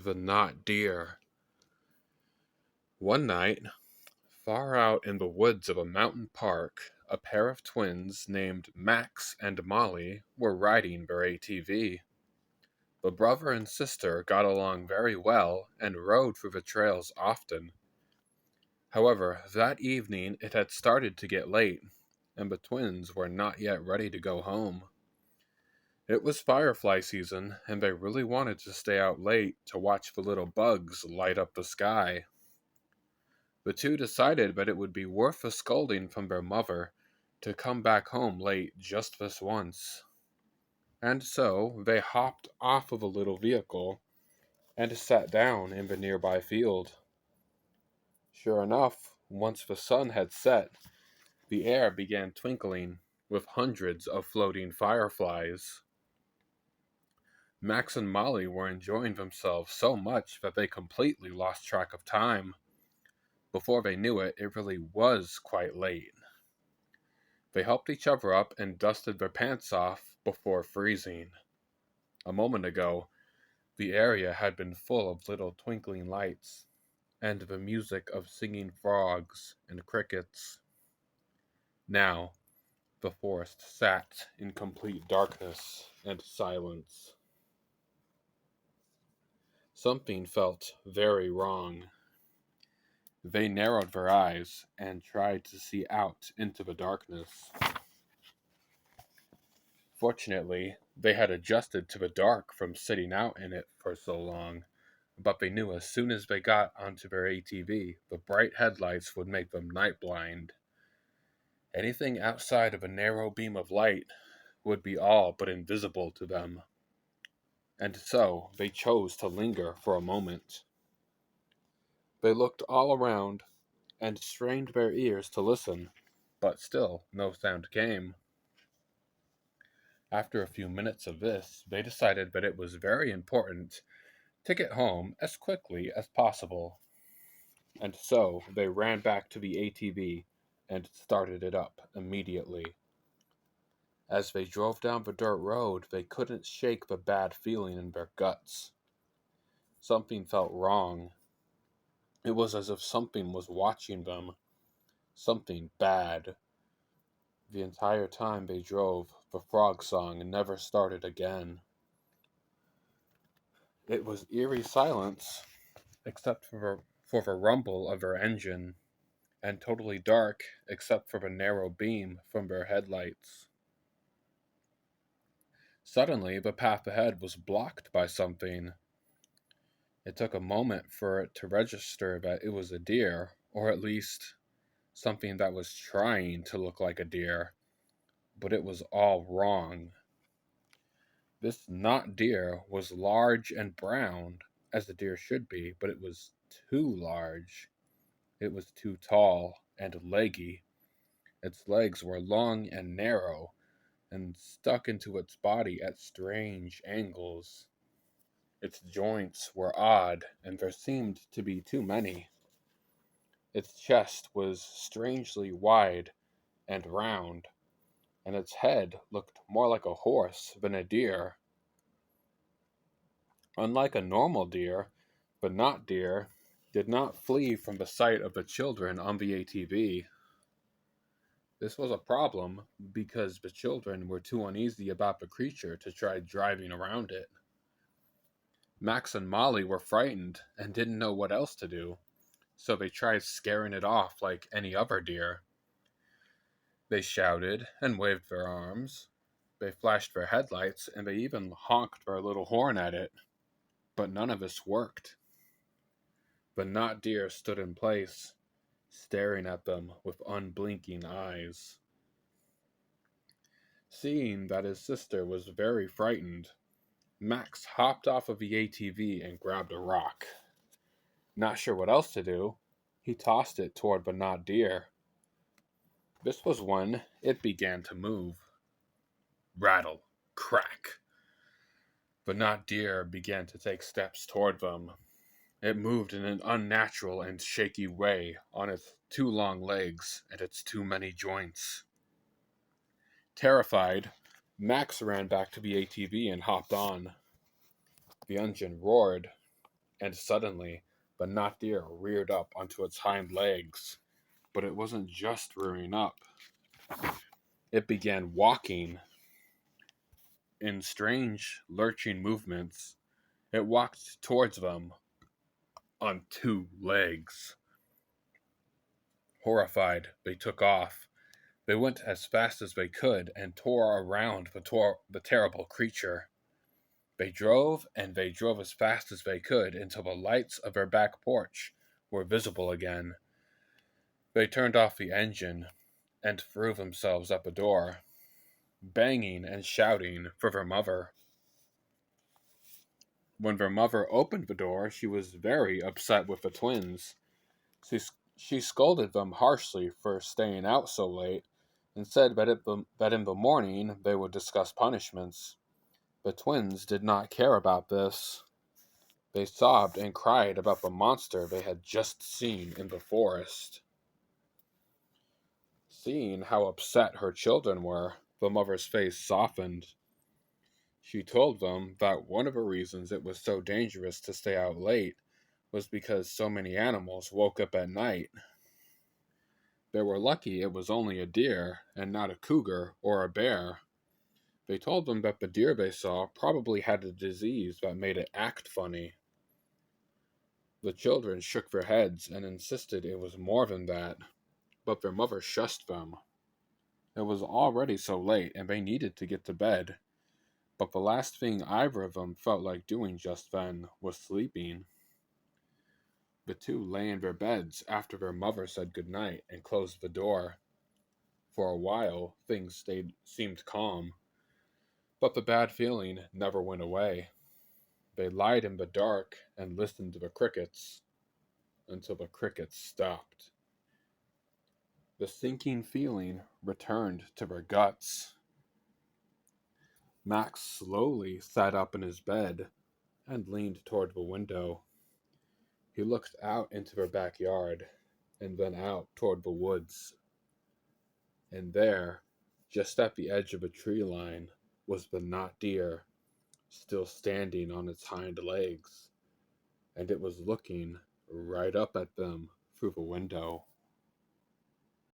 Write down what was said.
The Not Deer. One night, far out in the woods of a mountain park, a pair of twins named Max and Molly were riding their ATV. The brother and sister got along very well and rode through the trails often. However, that evening it had started to get late, and the twins were not yet ready to go home. It was firefly season, and they really wanted to stay out late to watch the little bugs light up the sky. The two decided that it would be worth a scolding from their mother to come back home late just this once. And so they hopped off of a little vehicle and sat down in the nearby field. Sure enough, once the sun had set, the air began twinkling with hundreds of floating fireflies. Max and Molly were enjoying themselves so much that they completely lost track of time. Before they knew it, it really was quite late. They helped each other up and dusted their pants off before freezing. A moment ago, the area had been full of little twinkling lights and the music of singing frogs and crickets. Now, the forest sat in complete darkness and silence. Something felt very wrong. They narrowed their eyes and tried to see out into the darkness. Fortunately, they had adjusted to the dark from sitting out in it for so long, but they knew as soon as they got onto their ATV, the bright headlights would make them night blind. Anything outside of a narrow beam of light would be all but invisible to them. And so they chose to linger for a moment. They looked all around and strained their ears to listen, but still no sound came. After a few minutes of this, they decided that it was very important to get home as quickly as possible. And so they ran back to the ATV and started it up immediately. As they drove down the dirt road, they couldn't shake the bad feeling in their guts. Something felt wrong. It was as if something was watching them. Something bad. The entire time they drove, the frog song never started again. It was eerie silence, except for the rumble of their engine, and totally dark except for the narrow beam from their headlights. Suddenly, the path ahead was blocked by something. It took a moment for it to register that it was a deer, or at least something that was trying to look like a deer, but it was all wrong. This not deer was large and brown, as a deer should be, but it was too large. It was too tall and leggy. Its legs were long and narrow, and stuck into its body at strange angles. Its joints were odd, and there seemed to be too many. Its chest was strangely wide and round, and its head looked more like a horse than a deer. Unlike a normal deer, the not deer did not flee from the sight of the children on the ATV. This was a problem because the children were too uneasy about the creature to try driving around it. Max and Molly were frightened and didn't know what else to do, so they tried scaring it off like any other deer. They shouted and waved their arms. They flashed their headlights and they even honked their little horn at it. But none of this worked. The not deer stood in place, staring at them with unblinking eyes. Seeing that his sister was very frightened, Max hopped off of the ATV and grabbed a rock. Not sure what else to do, he tossed it toward the not deer. This was when it began to move. Rattle, crack. The not deer began to take steps toward them. It moved in an unnatural and shaky way on its too long legs and its too many joints. Terrified, Max ran back to the ATV and hopped on. The engine roared. and suddenly the not deer reared up onto its hind legs. But it wasn't just rearing up, it began walking in strange, lurching movements. It walked towards them on two legs. Horrified, they took off. They went as fast as they could and tore around the terrible creature. They drove and they drove as fast as they could until the lights of their back porch were visible again. They turned off the engine and threw themselves up a door, banging and shouting for their mother. When their mother opened the door, she was very upset with the twins. She, she scolded them harshly for staying out so late and said that in the morning they would discuss punishments. The twins did not care about this. They sobbed and cried about the monster they had just seen in the forest. Seeing how upset her children were, the mother's face softened. She told them that one of the reasons it was so dangerous to stay out late was because so many animals woke up at night. They were lucky it was only a deer and not a cougar or a bear. They told them that the deer they saw probably had a disease that made it act funny. The children shook their heads and insisted it was more than that, but their mother shushed them. It was already so late and they needed to get to bed, but the last thing either of them felt like doing just then was sleeping. The two lay in their beds after their mother said good night and closed the door. For a while, seemed calm, but the bad feeling never went away. They lied in the dark and listened to the crickets until the crickets stopped. The sinking feeling returned to their guts. Max slowly sat up in his bed and leaned toward the window. He looked out into their backyard and then out toward the woods. And there, just at the edge of a tree line, was the knot deer, still standing on its hind legs, and it was looking right up at them through the window.